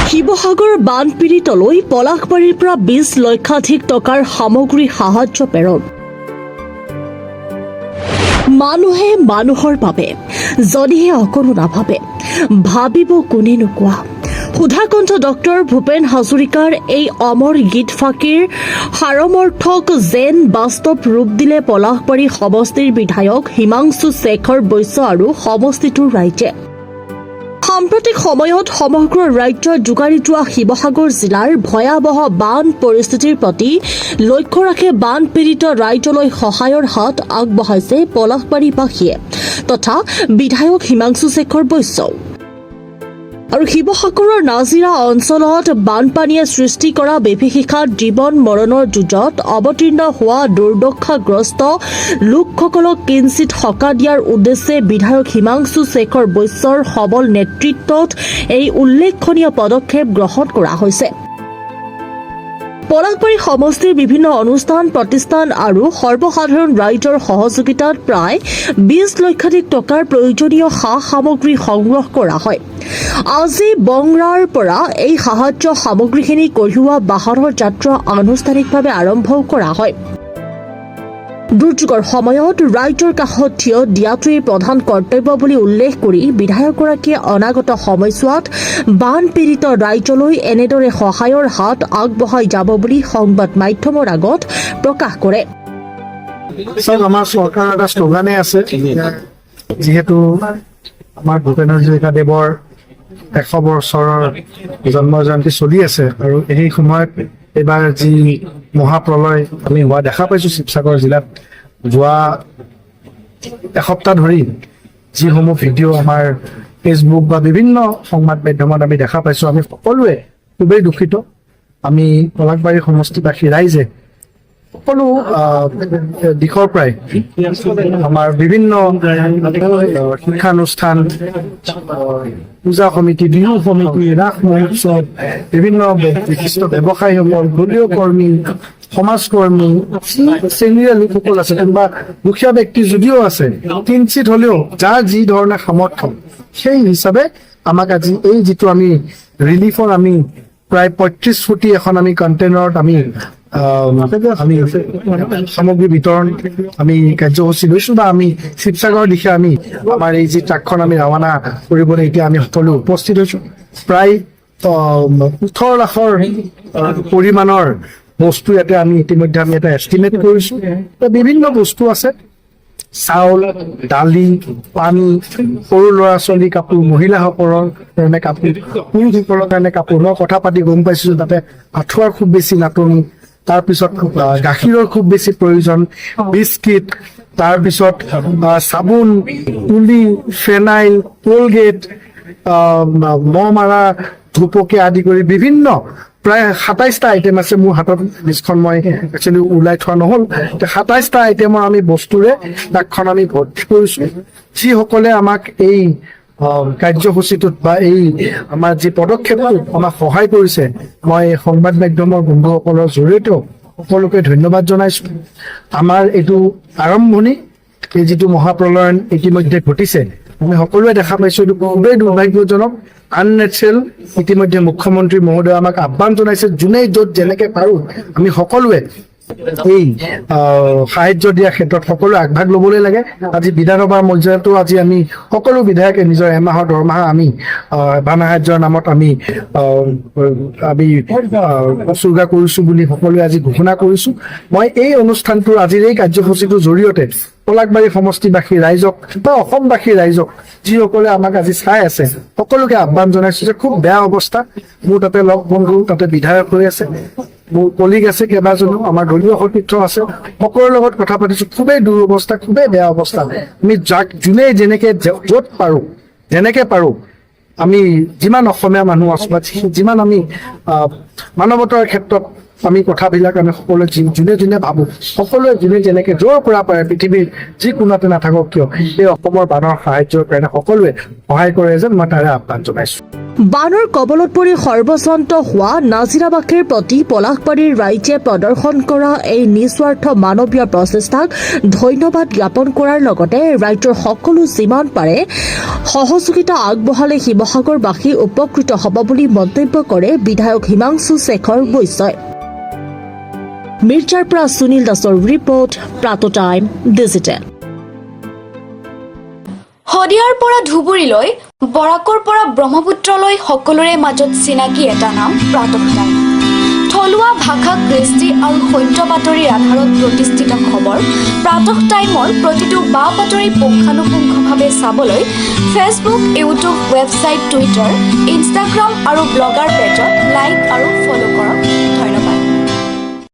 শিৱসাগৰ বানপীড়িতলৈ পলাশবাৰীৰ পৰা 20 লক্ষাধিক টকাৰ সামগ্ৰী সাহায্য প্ৰেৰণ। মানুহে মানুহৰ বাবে যদিহে অকণো নাভাবে ভাবিব কোনেনো কোৱা। সুধাকণ্ঠ ডক্টৰ ভূপেন হাজৰিকাৰ এই অমৰ গীত ফাঁকিৰ সাৰমৰ্থক যেন বাস্তৱ ৰূপ দিলে পলাশবাৰী সমষ্টিৰ বিধায়ক হিমাংশু শেখৰ বৈশ্য আৰু সমষ্টিটোৰ ৰাইজে। সাম্প্ৰতিক সময়ত সমগ্ৰ ৰাজ্যত জোকাৰি যোৱা শিৱসাগৰ জিলাৰ ভয়াৱহ বান পৰিস্থিতিৰ প্ৰতি লক্ষ্য ৰাখি বানপীড়িত ৰাইজলৈ সহায়ৰ হাত আগবঢ়াইছে পলাশবাৰীবাসীয়ে তথা বিধায়ক হিমাংশু শেখৰ বৈশ্য। আৰু শিৱসাগৰৰ নাজিৰা অঞ্চলত বানপানীয়ে সৃষ্টি কৰা বিভীষিকাত জীৱন মৰণৰ যুঁজত অৱতীৰ্ণ হোৱা দুৰ্দশাগ্ৰস্ত লোকসকলক কিঞ্চিত সকাহ দিয়াৰ উদ্দেশ্যে বিধায়ক হিমাংশু শেখৰ বৈশ্যৰ সবল নেতৃত্বত এই উল্লেখনীয় পদক্ষেপ গ্ৰহণ কৰা হৈছে। পলাশবাৰী সমষ্টিৰ বিভিন্ন অনুষ্ঠান প্ৰতিষ্ঠান আৰু সৰ্বসাধাৰণ ৰাইজৰ সহযোগিতাত প্ৰায় 20 লক্ষাধিক টকাৰ প্ৰয়োজনীয় সা সামগ্ৰী সংগ্ৰহ কৰা হয়। আজি বংৰাৰ পৰা এই সাহায্য সামগ্ৰীখিনি কঢ়িওৱা বাহনৰ যাত্ৰা আনুষ্ঠানিকভাৱে আৰম্ভ কৰা হয়। দুৰ্যোগৰ সময়ত ৰাইজৰ কাষত থিয় দিয়াটোৱেই প্ৰধান কৰ্তব্য বুলি উল্লেখ কৰি বিধায়কগৰাকীয়ে অনাগত সময়ছোৱাত বানপীড়িত ৰাইজলৈ এনেদৰে সহায়ৰ হাত আগবঢ়াই যাব বুলি সংবাদ মাধ্যমৰ আগত প্ৰকাশ কৰে। আমাৰ চৰকাৰৰ এটা শ্লোগানে আছে, যিহেতু আমাৰ ভূপেন হাজৰিকাদেৱৰ 100 বছৰৰ জন্ম জয়ন্তী চলি আছে আৰু এই সময়ত এইবাৰ যি মহাপ্ৰলয় আমি হোৱা দেখা পাইছোঁ শিৱসাগৰ জিলাত যোৱা এসপ্তাহ ধৰি যিসমূহ ভিডিঅ' আমাৰ ফেচবুক বা বিভিন্ন সংবাদ মাধ্যমত আমি দেখা পাইছোঁ, আমি সকলোৱে খুবেই দুখিত। আমি পলাশবাৰী সমষ্টিবাসী ৰাইজে সকলো দিশৰ পৰাই আমাৰ বিভিন্ন শিক্ষানুষ্ঠান, পূজা সমিতি, বিহু সমিতি, ৰাস মহোৎসৱ, বিভিন্ন বিশিষ্ট ব্যৱসায়ীসকল, দলীয় কৰ্মী, সমাজকৰ্মী, শ্ৰেণীৰে লোকসকল আছে বা দুখীয়া ব্যক্তি যদিও আছে, কিঞ্চিত হ'লেও যাৰ যি ধৰণে সামৰ্থ্য সেই হিচাপে আমাক আজি এই যিটো আমি ৰিলিফৰ আমি প্ৰায় 35 ফুটি এখন আমি কণ্টেইনাৰত আমি সামগ্ৰী বিতৰণ আমি কাৰ্যসূচী লৈছোঁ বা আমি শিৱসাগৰৰ দিশে আমি আমাৰ এই যি ট্ৰাকখন আমি ৰাওনা কৰিবলৈ এতিয়া আমি সকলো উপস্থিত হৈছোঁ। প্ৰায় 18 লাখৰ পৰিমাণৰ বস্তু ইয়াতে আমি ইতিমধ্যে আমি এটা এষ্টিমেট কৰিছোঁ। বিভিন্ন বস্তু আছে, চাউল, দালি, পানী, সৰু ল'ৰা ছোৱালী কাপোৰ, মহিলাসকলৰ কাৰণে কাপোৰ, পুৰুষসকলৰ কাৰণে কাপোৰ। মই কথা পাতি গম পাইছোঁ তাতে আঁঠুৱাৰ খুব বেছি নাটনি, তাৰপিছত গাখীৰৰ খুব বেছি প্ৰয়োজন, বিস্কিট, তাৰপিছত চাবোন, তুলি, ফেনাইল, কলগেট, মহ মাৰা ধূপকে আদি কৰি বিভিন্ন প্ৰায় 27টা আইটেম আছে। মোৰ হাতত লিষ্টখন মই একচুৱেলি ওলাই থোৱা নহ'ল। 27টা আইটেমৰ আমি বস্তুৰে ট্ৰাকখন আমি ভৰ্তি কৰিছোঁ। যিসকলে আমাক এই কাৰ্যসূচীটোত বা এই আমাৰ যি পদক্ষেপটোত আমাক সহায় কৰিছে, মই সংবাদ মাধ্যমৰ বন্ধুসকলৰ জৰিয়তেও সকলোকে ধন্যবাদ জনাইছোঁ। আমাৰ এইটো আৰম্ভণি, এই যিটো মহাপ্ৰলয়ন ইতিমধ্যে ঘটিছে আমি সকলোৱে দেখা পাইছোঁ, এইটো খুবেই দুৰ্ভাগ্যজনক, আননেচাৰেল। ইতিমধ্যে মুখ্যমন্ত্ৰী মহোদয়ে আমাক আহ্বান জনাইছে, যোনে য'ত যেনেকে পাৰোঁ আমি সকলোৱে এই সাহায্য দিয়াৰ ক্ষেত্ৰত সকলোৱে আগভাগ ল'বলৈ লাগে। আজি বিধানসভাৰ মৰ্যাদাতো আজি আমি সকলো বিধায়কে নিজৰ এমাহৰ দৰমহা আমি বান সাহায্যৰ নামত আমি উৎসৰ্গা কৰিছোঁ বুলি সকলোৱে আজি ঘোষণা কৰিছোঁ। মই এই অনুষ্ঠানটোৰ আজিৰ এই কাৰ্যসূচীটোৰ জৰিয়তে পলাশবাৰী সমষ্টিবাসী ৰাইজক বা অসমবাসী ৰাইজক যিসকলে আমাক আজি চাই আছে সকলোকে আহ্বান জনাইছোঁ যে খুব বেয়া অৱস্থা। মোৰ তাতে লগ বন্ধু তাতে বিধায়ক হৈ আছে, মোৰ কলিগ আছে কেইবাজনো, আমাৰ দলীয় সতীৰ্থ আছে, সকলোৰে লগত কথা পাতিছোঁ। খুবেই দুৰৱস্থা, খুবেই বেয়া অৱস্থা। আমি যোনে যেনেকে য'ত পাৰোঁ যেনেকে পাৰোঁ আমি যিমান অসমীয়া মানুহ আছোঁ বা যিমান আমি মানৱতাৰ ক্ষেত্ৰত আমি কথাবিলাক আমি সকলোৱে যোনে যোনে ভাবোঁ সকলোৱে যোনে যেনেকৈ য'ৰ পৰা পাৰে পৃথিৱীৰ যিকোনোতে নাথাকক কিয় এই অসমৰ বানৰ সাহায্যৰ কাৰণে সকলোৱে সহায় কৰে যেন মই তাৰে আহ্বান জনাইছোঁ। বানৰ কবলত পৰি সৰ্বস্বান্ত হোৱা নাজিৰাবাসীৰ প্ৰতি পলাশবাৰীৰ ৰাইজে প্ৰদৰ্শন কৰা এই নিস্বাৰ্থ মানৱীয় প্ৰচেষ্টাক ধন্যবাদ জ্ঞাপন কৰাৰ লগতে ৰাজ্যৰ সকলো যিমান পাৰে সহযোগিতা আগবঢ়ালে শিৱসাগৰবাসী উপকৃত হ'ব বুলি মন্তব্য কৰে বিধায়ক হিমাংশু শেখৰ বৈশ্যই। মিৰ্জাৰ পৰা সুনীল দাসৰ ৰিপৰ্ট, প্ৰাতঃ টাইম ডিজিটেল। শদিয়াৰ পৰা ধুবুৰীলৈ, বৰাকৰ পৰা ব্ৰহ্মপুত্ৰলৈ সকলোৰে মাজত চিনাকি এটা নাম প্ৰাতঃ টাইম। থলুৱা ভাষা, কৃষ্টি আৰু সত্য বাতৰিৰ আধাৰত প্ৰতিষ্ঠিত খবৰ প্ৰাতঃ টাইমৰ প্ৰতিটো বা বাতৰি পুংখানুপুংখভাৱে চাবলৈ Facebook, YouTube, website, Twitter, Instagram আৰু ব্লগাৰ পেজত লাইক আৰু ফ'ল' কৰক।